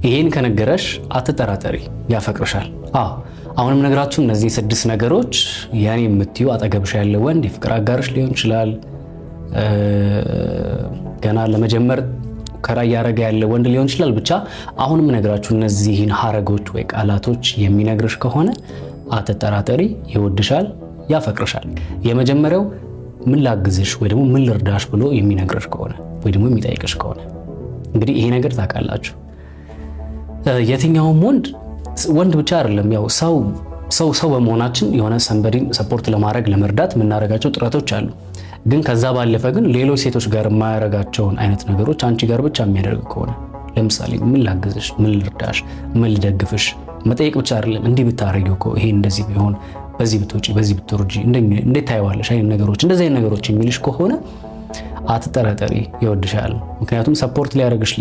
ይሄን ከነገረሽ አትጠራጠሪ፣ ያፈቅርሻል። አሁንም ነገራችሁ እነዚህ 6 ነገሮች ያኔ የምትዩ አጠገብሽ ያለ ወንድ የፍቅር አጋርሽ ሊሆን ይችላል። ገና ለመጀመር ከራይ ያረጋ ያለ ወንድ ሊሆን ይችላል። ብቻ አሁንም ነገራችሁ እነዚህን ሐረጎች ወይ ቃላቶች የሚነግርሽ ከሆነ አትጠራጠሪ፣ ይወድሻል፣ ያፈቅርሻል። የመጀመሪያው ምን ላግዝሽ ወይ ደግሞ ምን ልርዳሽ ብሎ የሚነግርሽ ከሆነ ወይ ደግሞ የሚጠይቅሽ ከሆነ እንግዲህ ይሄ ነገር ታውቃላችሁ የትኛውም ወንድ ብቻ አይደለም ያው ሰው በመሆናችን የሆነ ሰንበዲን ሰፖርት ለማድረግ ለመርዳት የምናደርጋቸው ጥረቶች አሉ። ግን ከዛ ባለፈ ግን ሌሎች ሴቶች ጋር የማያደርጋቸውን አይነት ነገሮች አንቺ ጋር ብቻ የሚያደርግ ከሆነ ለምሳሌ ምን ላግዝሽ፣ ምን ልርዳሽ፣ ምን ልደግፍሽ መጠየቅ ብቻ አይደለም እንዲህ ብታረጊው እኮ ይሄ እንደዚህ ቢሆን በዚህ ብትወጪ በዚህ ብትወርጂ እንዴት ታይዋለሽ አይነት ነገሮች እንደዚህ አይነት ነገሮች የሚልሽ ከሆነ አትጠራጠሪ፣ ይወድሻል። ምክንያቱም ሰፖርት ሊያደርግሽ